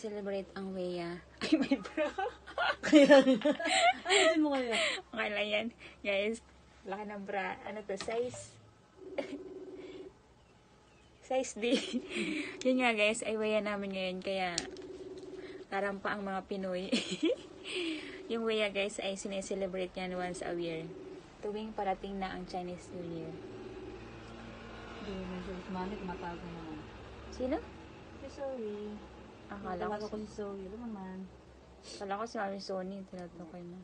sineselebrate ang Weya. Ay, may bra. Kaya, ayun mo kaya. Okay lang yan. Guys, laki ng bra. Ano to? Size? Size D. Yun nga guys, ay Weya namin ngayon. Kaya, parang pa ang mga Pinoy. Yung Weya guys ay sineselebrate yan once a year. Tuwing parating na ang Chinese New Year. Hindi mo siya kumani, kumatago naman. Sino? Si Zoe. Akala Tawagan ko ko si Zoe. Ano naman? Kala ko si Mami Sony, tinatukoy mo.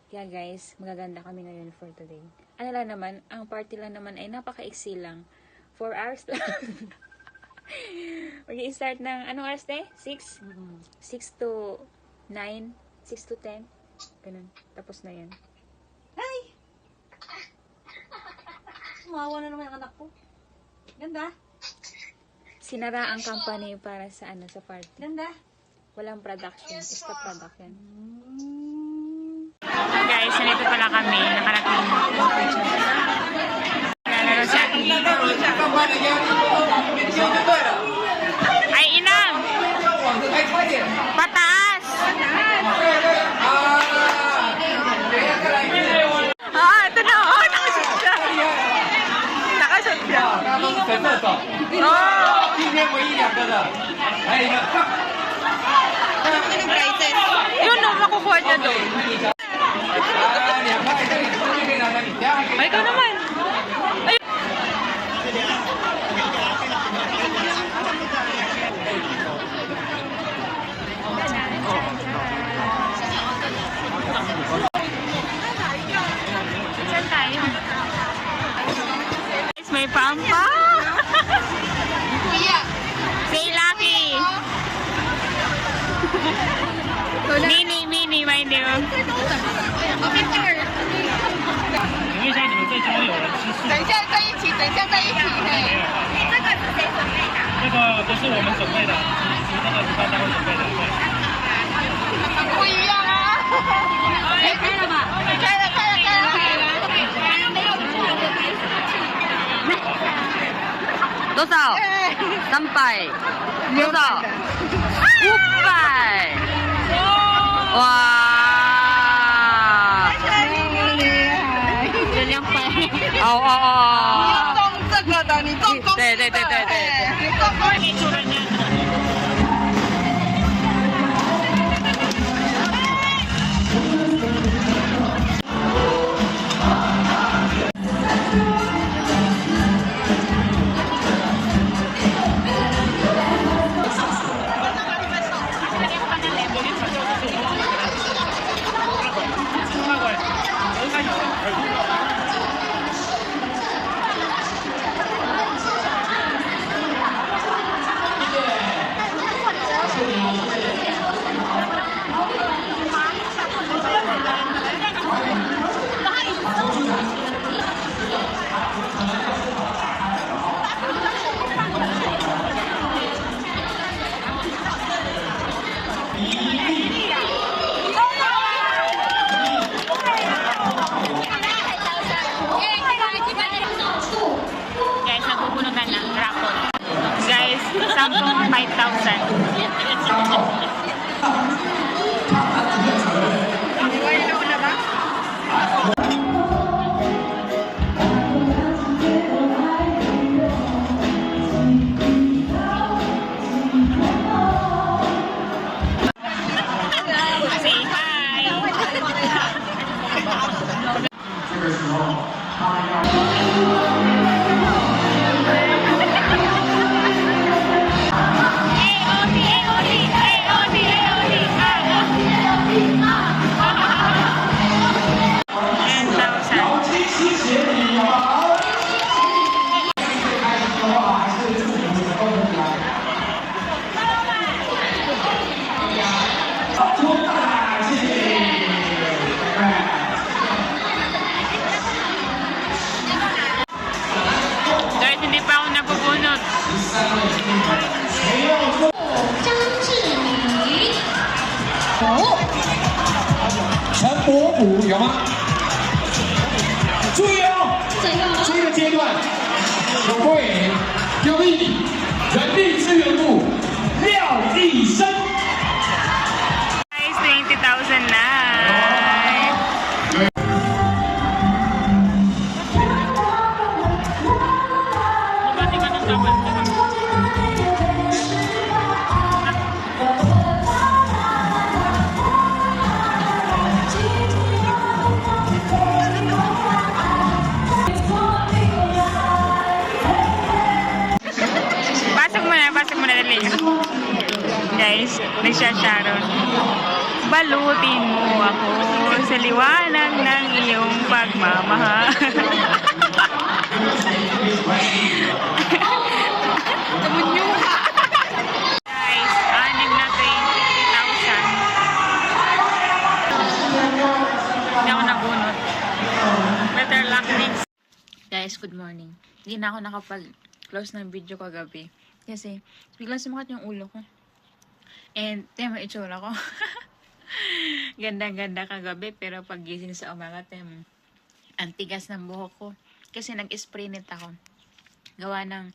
Kaya guys, magaganda kami ngayon for today. Ano lang naman, ang party lang naman ay napaka-iksi lang. 4 hours lang. Mag-i-start ng, anong oras na 6? 6 to 9, 6 to 10. Ganun. Tapos na yan. Ay! Sumawa na naman ang anak ko. Ganda. Sinara ang company para sa ano, sa party. Ganda. Walang production. Stop production. Guys, nandito pala kami. Nakarating. Lalaro si Ate. Ay, inang! Pataas! Ah, ito na! Oh, nakasot siya! Nakasot siya! Oh! 今天唯一2个的，还有一个。 Yun, no, makukuha niya doon. Ay, ikaw naman. Ay. Saan tayo? Guys, may pampa. Say Lucky. Mini, my dear. 问一下你们在家有人吃素？等一下在一起，等一下在一起。嘿，这个是谁准备的？这个不是我们准备的，是那个主办单位准备的。对。不一样啊！哎，开了吧？开了。没有多少？300。多少？500。哇！这200。哦。你要中这个的，你中公司的。对。你中公司的。Guys, nagpupuno na ng raffle. Guys, 5,000. Say hi! 这个时候，他要。 Guys, hindi pa ako nabubunot. 张志明，陈伯虎有吗？注意哦，这个阶段有桂林、有义、人力资源部、廖义生。 Guys, 20,000 na. Pasok mo na dali. Guys, nagsasharon. Balutin mo ako sa liwanag ng iyong pagmamahal. Guys, anim na 20,000. Hindi ako nabunot. Better luck next. Guys, good morning. Hindi na ako nakapag-close ng video kagabi. Kasi, biglang sumakat yung ulo ko. And, tema itsura ko. Ganda-ganda kagabi, pero pag gising sa umaga, ang tigas ng buhok ko. Kasi nag-spray net ako. Gawa ng,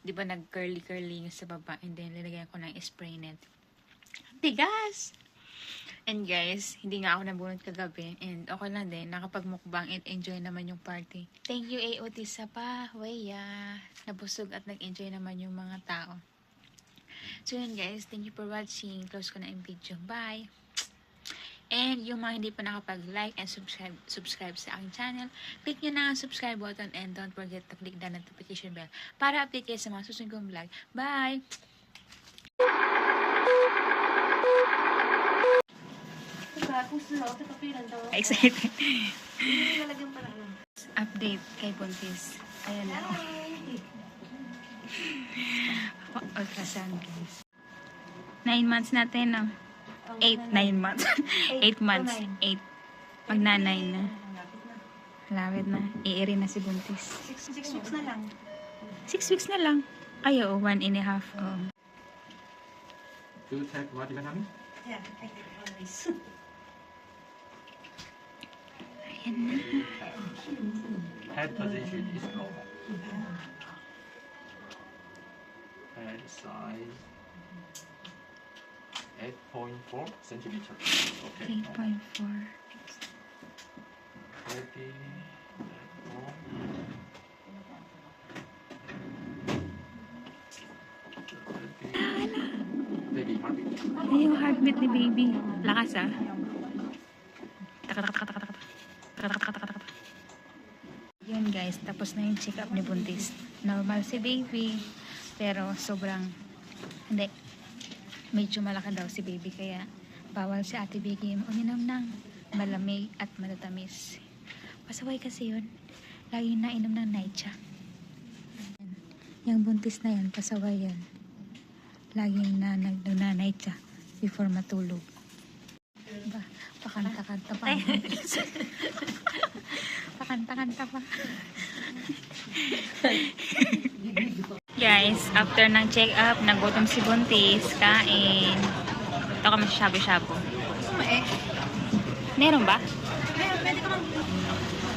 di ba nag-curly-curly sa baba, and then linagyan ko ng spray net. Ang tigas! And guys, hindi nga ako nabunot kagabi, and okay lang din, nakapag-mukbang and enjoy naman yung party. Thank you, AOT sa Weya. Nabusog at nag-enjoy naman yung mga tao. So yun guys, thank you for watching. Close ko na yung video. Bye! And yung mga hindi pa nakapag-like and subscribe sa aking channel, click nyo na ang subscribe button and don't forget to click the notification bell para update kayo sa mga susunod kong vlog. Bye! Excited. Update kay Buntis. Ayan na. Ultrasound guys. 9 months natin, no? 9 months. 8 months. 8. Magna-9 na. Malapit na. I-eri na si Buntis. 6 weeks na lang. 6 weeks na lang. Ay, oo. 1.5. Oh. Do you take multivitamin? Yeah, I take always. Ayan na. Head position is normal. Head size 8.4 centimeter. Okay. 8.4. Ready. Baby heartbeat. Ay, yung heartbeat ni baby. Lakas ah. Tak-tak-tak-tak-tak. Tak-tak-tak-tak-tak. Yun guys, tapos na yung check-up ni Buntis. Normal si baby. Pero sobrang, hindi. Medyo malaki daw si baby. Kaya bawal si Ate Biggie uminom ng malamig at matatamis. Pasaway kasi yun. Lagi na inom ng Naicha. Yung Buntis na yan, pasaway yan. Laging na nagnanay siya before matulog. Diba? Pakanta-kanta pa. Pakanta-kanta pa. Guys, after ng check-up, nagutom si Buntis, kain. Ito kami sa shabu-shabu. Meron ba? Pwede ka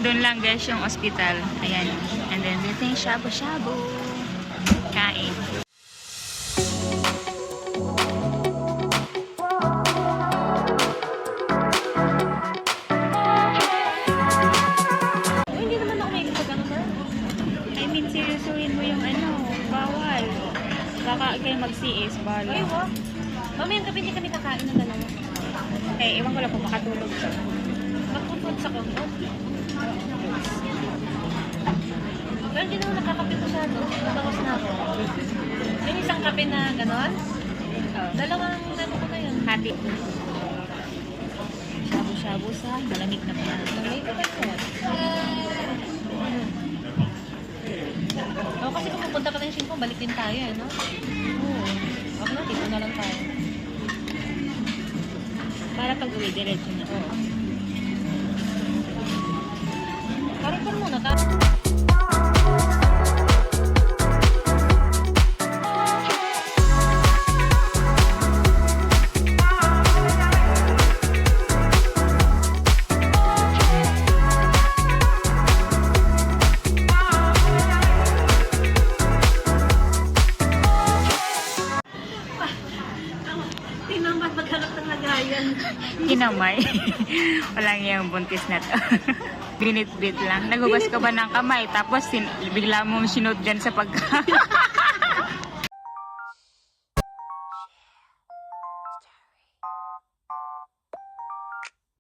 Doon lang guys yung hospital. Ayan. And then, dito yung shabu-shabu. Kain. Seryosuhin mo yung bawal. Baka kayo mag-CS, bala. Ay, wow. Mamayang gabi hindi kami kakain ng dalawa. Eh, ewan ko lang kung makatulog siya. Magpupod sa kumpod. Pero hindi naman nakakape masyado. Nabawas na ako. Yung isang kape na ganon, dalawang ano ko na yun. Hati. Shabu-shabu sa malamig na pa. Malamig na pa. Oo, kasi kung pupunta ka ng Shinko, balik din tayo, eh, no? Oo. Okay na, dito na lang tayo. Para pag-uwi, diretso na. Oo. Parang pa muna, Ginamay. Walang yung buntis na to. Binit-bit lang. Nagugas ka ba ng kamay? Tapos bigla mong sinod dyan sa pagka...